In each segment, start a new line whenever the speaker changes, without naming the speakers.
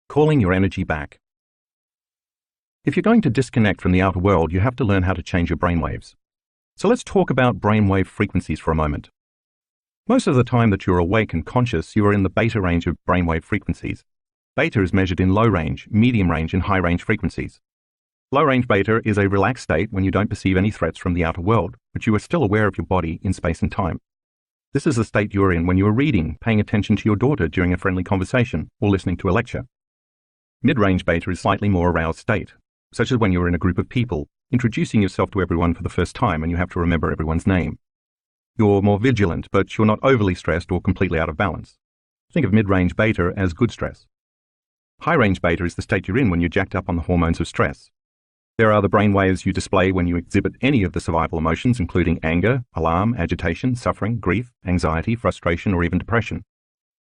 Calling your energy back. If you're going to disconnect from the outer world, you have to learn how to change your brainwaves. So let's talk about brainwave frequencies for a moment. Most of the time that you're awake and conscious, you are in the beta range of brainwave frequencies. Beta is measured in low range, medium range, and high range frequencies. Low range beta is a relaxed state when you don't perceive any threats from the outer world, but you are still aware of your body in space and time. This is the state you are in when you are reading, paying attention to your daughter during a friendly conversation, or listening to a lecture. Mid-range beta is slightly more aroused state, such as when you're in a group of people, introducing yourself to everyone for the first time and you have to remember everyone's name. You're more vigilant, but you're not overly stressed or completely out of balance. Think of mid-range beta as good stress. High-range beta is the state you're in when you're jacked up on the hormones of stress. There are the brain waves you display when you exhibit any of the survival emotions, including anger, alarm, agitation, suffering, grief, anxiety, frustration, or even depression.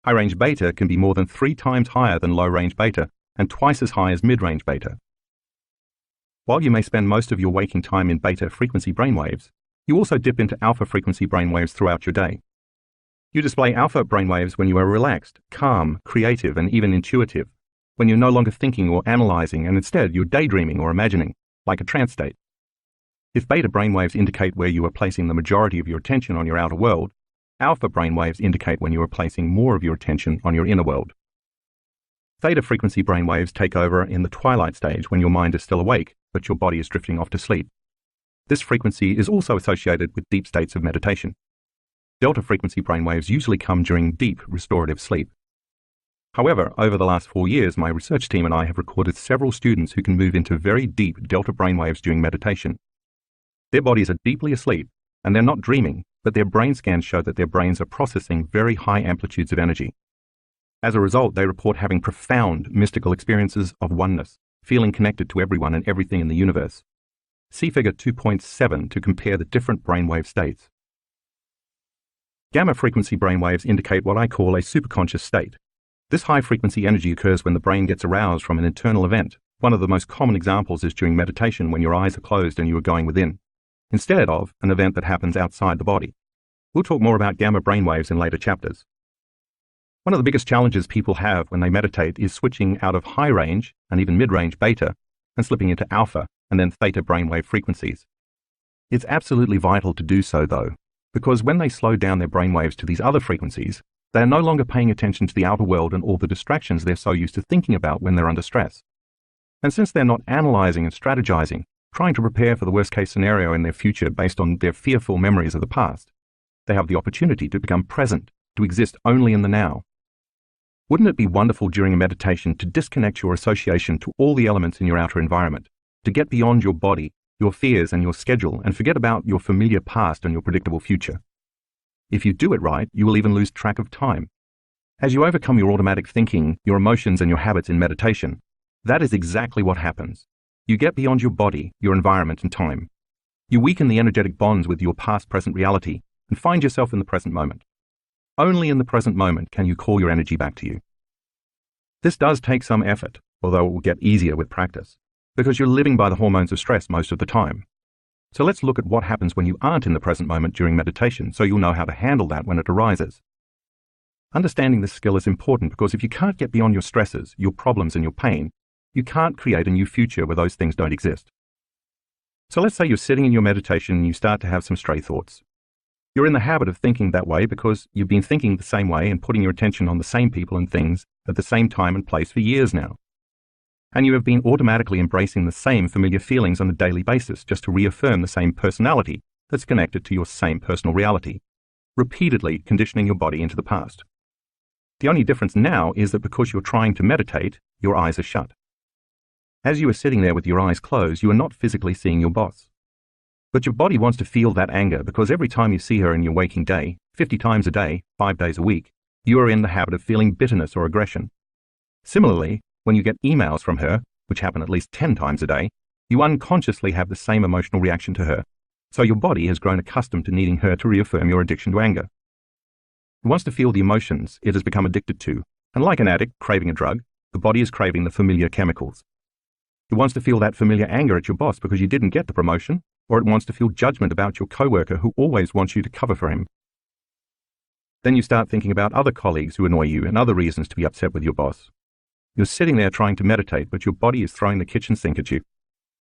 High-range beta can be more than 3 times higher than low-range beta and twice as high as mid-range beta. While you may spend most of your waking time in beta frequency brainwaves, you also dip into alpha frequency brainwaves throughout your day. You display alpha brainwaves when you are relaxed, calm, creative, and even intuitive, when you're no longer thinking or analyzing and instead you're daydreaming or imagining, like a trance state. If beta brainwaves indicate where you are placing the majority of your attention on your outer world, alpha brainwaves indicate when you are placing more of your attention on your inner world. Theta frequency brainwaves take over in the twilight stage when your mind is still awake, but your body is drifting off to sleep. This frequency is also associated with deep states of meditation. Delta frequency brainwaves usually come during deep restorative sleep. However, over the last 4 years, my research team and I have recorded several students who can move into very deep delta brainwaves during meditation. Their bodies are deeply asleep, and they're not dreaming, but their brain scans show that their brains are processing very high amplitudes of energy. As a result, they report having profound mystical experiences of oneness, feeling connected to everyone and everything in the universe. See figure 2.7 to compare the different brainwave states. Gamma frequency brainwaves indicate what I call a superconscious state. This high-frequency energy occurs when the brain gets aroused from an internal event. One of the most common examples is during meditation when your eyes are closed and you are going within, instead of an event that happens outside the body. We'll talk more about gamma brainwaves in later chapters. One of the biggest challenges people have when they meditate is switching out of high-range and even mid-range beta and slipping into alpha and then theta brainwave frequencies. It's absolutely vital to do so, though, because when they slow down their brainwaves to these other frequencies, they are no longer paying attention to the outer world and all the distractions they're so used to thinking about when they're under stress. And since they're not analyzing and strategizing, trying to prepare for the worst-case scenario in their future based on their fearful memories of the past, they have the opportunity to become present, to exist only in the now. Wouldn't it be wonderful during a meditation to disconnect your association to all the elements in your outer environment, to get beyond your body, your fears, and your schedule, and forget about your familiar past and your predictable future? If you do it right, you will even lose track of time. As you overcome your automatic thinking, your emotions, and your habits in meditation, that is exactly what happens. You get beyond your body, your environment, and time. You weaken the energetic bonds with your past-present reality and find yourself in the present moment. Only in the present moment can you call your energy back to you. This does take some effort, although it will get easier with practice, because you're living by the hormones of stress most of the time. So let's look at what happens when you aren't in the present moment during meditation, so you'll know how to handle that when it arises. Understanding this skill is important because if you can't get beyond your stresses, your problems, and your pain, you can't create a new future where those things don't exist. So let's say you're sitting in your meditation and you start to have some stray thoughts. You're in the habit of thinking that way because you've been thinking the same way and putting your attention on the same people and things at the same time and place for years now. And you have been automatically embracing the same familiar feelings on a daily basis just to reaffirm the same personality that's connected to your same personal reality, repeatedly conditioning your body into the past. The only difference now is that because you're trying to meditate, your eyes are shut. As you are sitting there with your eyes closed, you are not physically seeing your boss. But your body wants to feel that anger because every time you see her in your waking day, 50 times a day, 5 days a week, you are in the habit of feeling bitterness or aggression. Similarly, when you get emails from her, which happen at least 10 times a day, you unconsciously have the same emotional reaction to her. So your body has grown accustomed to needing her to reaffirm your addiction to anger. It wants to feel the emotions it has become addicted to, and like an addict craving a drug, the body is craving the familiar chemicals. It wants to feel that familiar anger at your boss because you didn't get the promotion, or it wants to feel judgment about your coworker who always wants you to cover for him. Then you start thinking about other colleagues who annoy you and other reasons to be upset with your boss. You're sitting there trying to meditate, but your body is throwing the kitchen sink at you.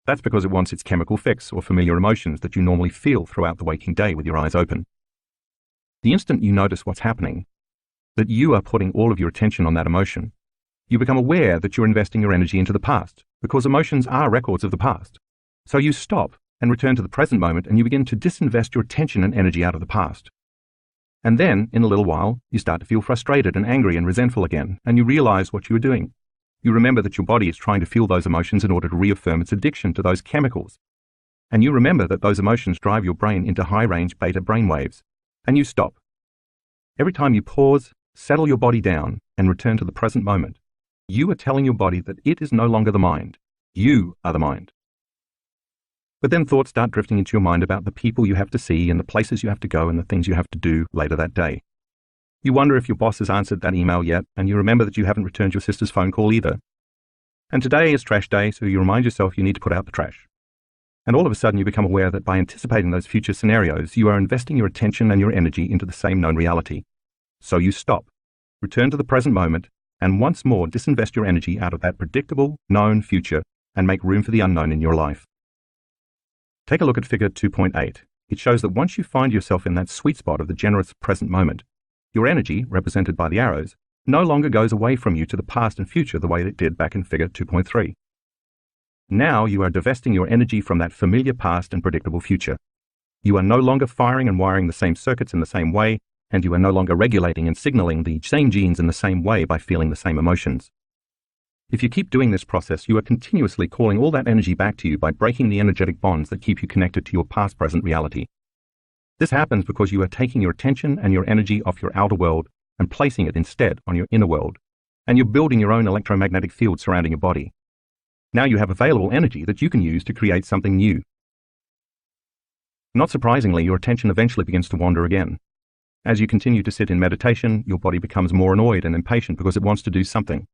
That's because it wants its chemical fix or familiar emotions that you normally feel throughout the waking day with your eyes open. The instant you notice what's happening, that you are putting all of your attention on that emotion, you become aware that you're investing your energy into the past, because emotions are records of the past. So you stop and return to the present moment, and you begin to disinvest your attention and energy out of the past. And then, in a little while, you start to feel frustrated and angry and resentful again, and you realize what you were doing. You remember that your body is trying to feel those emotions in order to reaffirm its addiction to those chemicals. And you remember that those emotions drive your brain into high-range beta brainwaves. And you stop. Every time you pause, settle your body down, and return to the present moment, you are telling your body that it is no longer the mind. You are the mind. But then thoughts start drifting into your mind about the people you have to see and the places you have to go and the things you have to do later that day. You wonder if your boss has answered that email yet, and you remember that you haven't returned your sister's phone call either. And today is trash day, so you remind yourself you need to put out the trash. And all of a sudden you become aware that by anticipating those future scenarios, you are investing your attention and your energy into the same known reality. So you stop, return to the present moment, and once more disinvest your energy out of that predictable, known future and make room for the unknown in your life. Take a look at figure 2.8. It shows that once you find yourself in that sweet spot of the generous present moment, your energy, represented by the arrows, no longer goes away from you to the past and future the way it did back in figure 2.3. Now you are divesting your energy from that familiar past and predictable future. You are no longer firing and wiring the same circuits in the same way, and you are no longer regulating and signaling the same genes in the same way by feeling the same emotions. If you keep doing this process, you are continuously calling all that energy back to you by breaking the energetic bonds that keep you connected to your past-present reality. This happens because you are taking your attention and your energy off your outer world and placing it instead on your inner world, and you're building your own electromagnetic field surrounding your body. Now you have available energy that you can use to create something new. Not surprisingly, your attention eventually begins to wander again. As you continue to sit in meditation, your body becomes more annoyed and impatient because it wants to do something.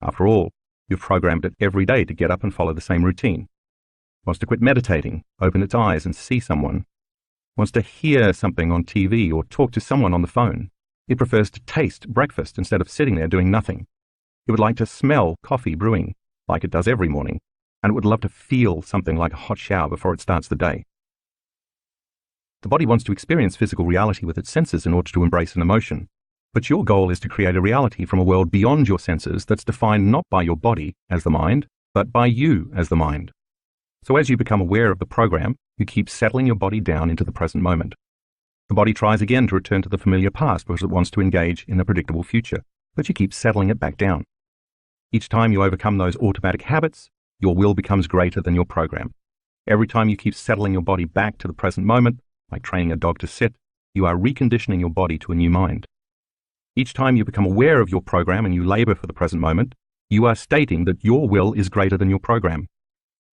After all, you've programmed it every day to get up and follow the same routine. It wants to quit meditating, open its eyes and see someone. It wants to hear something on TV or talk to someone on the phone. It prefers to taste breakfast instead of sitting there doing nothing. It would like to smell coffee brewing, like it does every morning, and it would love to feel something like a hot shower before it starts the day. The body wants to experience physical reality with its senses in order to embrace an emotion. But your goal is to create a reality from a world beyond your senses that's defined not by your body as the mind, but by you as the mind. So as you become aware of the program, you keep settling your body down into the present moment. The body tries again to return to the familiar past because it wants to engage in a predictable future, but you keep settling it back down. Each time you overcome those automatic habits, your will becomes greater than your program. Every time you keep settling your body back to the present moment, like training a dog to sit, you are reconditioning your body to a new mind. Each time you become aware of your program and you labor for the present moment, you are stating that your will is greater than your program.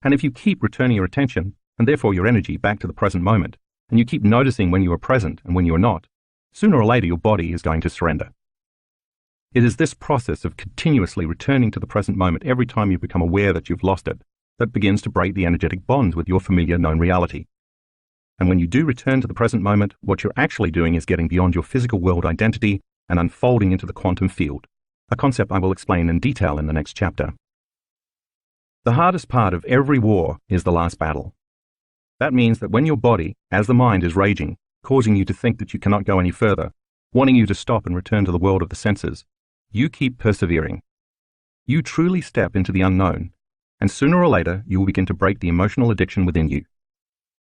And if you keep returning your attention, and therefore your energy, back to the present moment, and you keep noticing when you are present and when you are not, sooner or later your body is going to surrender. It is this process of continuously returning to the present moment every time you become aware that you've lost it, that begins to break the energetic bonds with your familiar known reality. And when you do return to the present moment, what you're actually doing is getting beyond your physical world identity and unfolding into the quantum field, a concept I will explain in detail in the next chapter. The hardest part of every war is the last battle. That means that when your body, as the mind, is raging, causing you to think that you cannot go any further, wanting you to stop and return to the world of the senses, you keep persevering. You truly step into the unknown, and sooner or later you will begin to break the emotional addiction within you.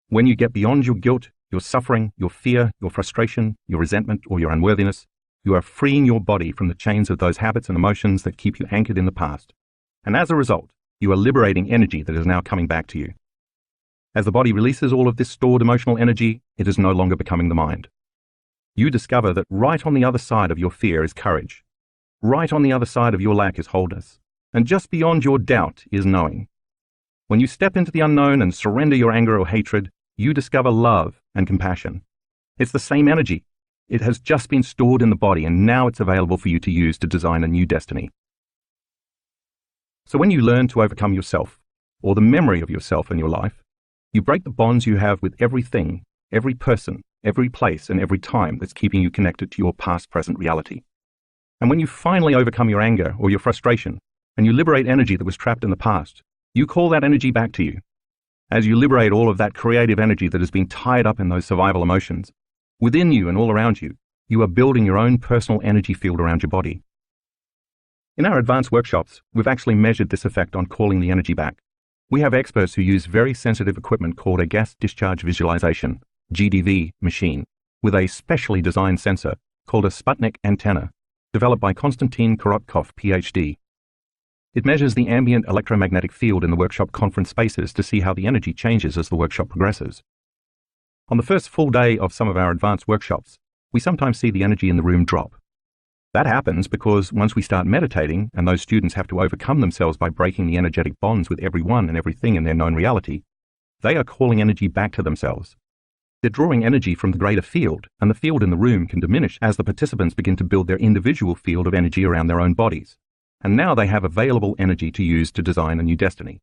When you get beyond your guilt, your suffering, your fear, your frustration, your resentment, or your unworthiness, you are freeing your body from the chains of those habits and emotions that keep you anchored in the past. And as a result, you are liberating energy that is now coming back to you. As the body releases all of this stored emotional energy, it is no longer becoming the mind. You discover that right on the other side of your fear is courage. Right on the other side of your lack is wholeness. And just beyond your doubt is knowing. When you step into the unknown and surrender your anger or hatred, you discover love and compassion. It's the same energy. It has just been stored in the body, and now it's available for you to use to design a new destiny. So when you learn to overcome yourself, or the memory of yourself in your life, you break the bonds you have with everything, every person, every place, and every time that's keeping you connected to your past-present reality. And when you finally overcome your anger or your frustration, and you liberate energy that was trapped in the past, you call that energy back to you. As you liberate all of that creative energy that has been tied up in those survival emotions, within you and all around you, you are building your own personal energy field around your body. In our advanced workshops, we've actually measured this effect on calling the energy back. We have experts who use very sensitive equipment called a gas discharge visualization, GDV machine, with a specially designed sensor called a Sputnik antenna, developed by Konstantin Korotkov, PhD. It measures the ambient electromagnetic field in the workshop conference spaces to see how the energy changes as the workshop progresses. On the first full day of some of our advanced workshops, we sometimes see the energy in the room drop. That happens because once we start meditating, and those students have to overcome themselves by breaking the energetic bonds with everyone and everything in their known reality, they are calling energy back to themselves. They're drawing energy from the greater field, and the field in the room can diminish as the participants begin to build their individual field of energy around their own bodies. And now they have available energy to use to design a new destiny.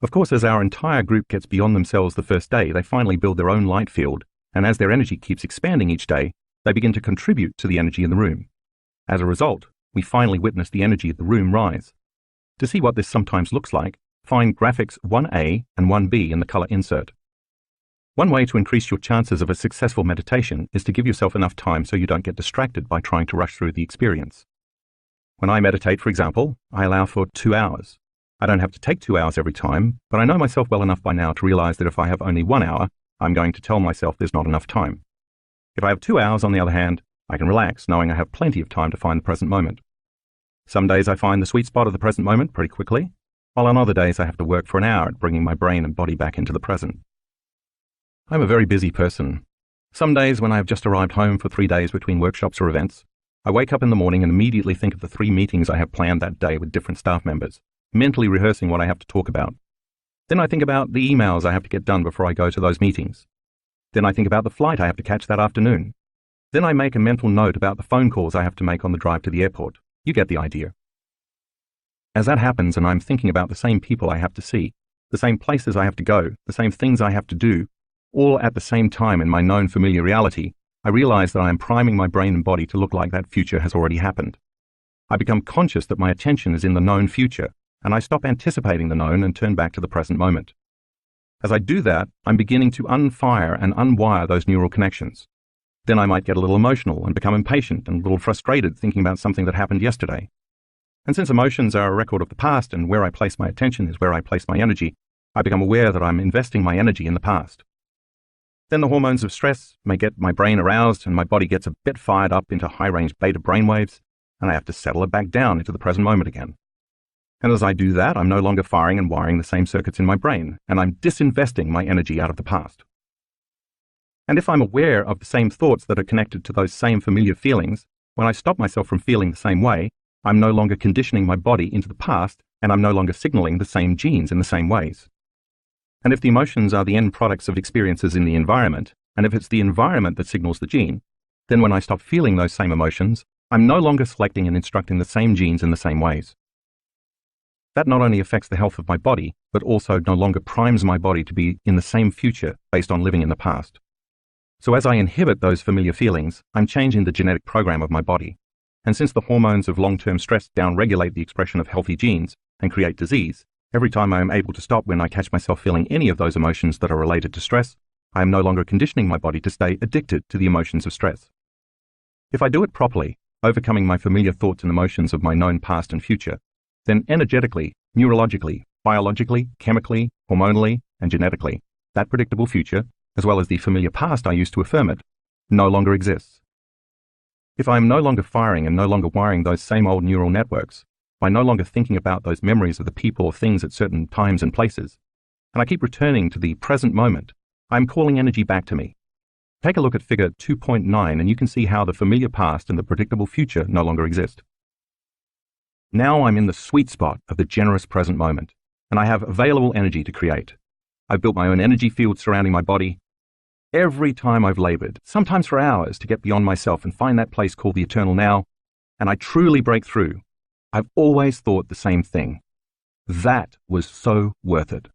Of course, as our entire group gets beyond themselves the first day, they finally build their own light field, and as their energy keeps expanding each day, they begin to contribute to the energy in the room. As a result, we finally witness the energy of the room rise. To see what this sometimes looks like, find graphics 1A and 1B in the color insert. One way to increase your chances of a successful meditation is to give yourself enough time so you don't get distracted by trying to rush through the experience. When I meditate, for example, I allow for 2 hours. I don't have to take 2 hours every time, but I know myself well enough by now to realize that if I have only 1 hour, I'm going to tell myself there's not enough time. If I have 2 hours, on the other hand, I can relax knowing I have plenty of time to find the present moment. Some days I find the sweet spot of the present moment pretty quickly, while on other days I have to work for an hour at bringing my brain and body back into the present. I'm a very busy person. Some days when I have just arrived home for 3 days between workshops or events, I wake up in the morning and immediately think of the 3 meetings I have planned that day with different staff members, mentally rehearsing what I have to talk about. Then I think about the emails I have to get done before I go to those meetings. Then I think about the flight I have to catch that afternoon. Then I make a mental note about the phone calls I have to make on the drive to the airport. You get the idea. As that happens and I'm thinking about the same people I have to see, the same places I have to go, the same things I have to do, all at the same time in my known familiar reality, I realize that I am priming my brain and body to look like that future has already happened. I become conscious that my attention is in the known future, and I stop anticipating the known and turn back to the present moment. As I do that, I'm beginning to unfire and unwire those neural connections. Then I might get a little emotional and become impatient and a little frustrated thinking about something that happened yesterday. And since emotions are a record of the past and where I place my attention is where I place my energy, I become aware that I'm investing my energy in the past. Then the hormones of stress may get my brain aroused and my body gets a bit fired up into high-range beta brainwaves, and I have to settle it back down into the present moment again. And as I do that, I'm no longer firing and wiring the same circuits in my brain, and I'm disinvesting my energy out of the past. And if I'm aware of the same thoughts that are connected to those same familiar feelings, when I stop myself from feeling the same way, I'm no longer conditioning my body into the past, and I'm no longer signaling the same genes in the same ways. And if the emotions are the end products of experiences in the environment, and if it's the environment that signals the gene, then when I stop feeling those same emotions, I'm no longer selecting and instructing the same genes in the same ways. That not only affects the health of my body, but also no longer primes my body to be in the same future based on living in the past. So as I inhibit those familiar feelings, I'm changing the genetic program of my body. And since the hormones of long-term stress downregulate the expression of healthy genes and create disease, every time I am able to stop when I catch myself feeling any of those emotions that are related to stress, I am no longer conditioning my body to stay addicted to the emotions of stress. If I do it properly, overcoming my familiar thoughts and emotions of my known past and future, then energetically, neurologically, biologically, chemically, hormonally, and genetically, that predictable future, as well as the familiar past I used to affirm it, no longer exists. If I am no longer firing and no longer wiring those same old neural networks, by no longer thinking about those memories of the people or things at certain times and places, and I keep returning to the present moment, I'm calling energy back to me. Take a look at figure 2.9 and you can see how the familiar past and the predictable future no longer exist. Now I'm in the sweet spot of the generous present moment, and I have available energy to create. I've built my own energy field surrounding my body. Every time I've labored, sometimes for hours, to get beyond myself and find that place called the eternal now, and I truly break through, I've always thought the same thing. That was so worth it.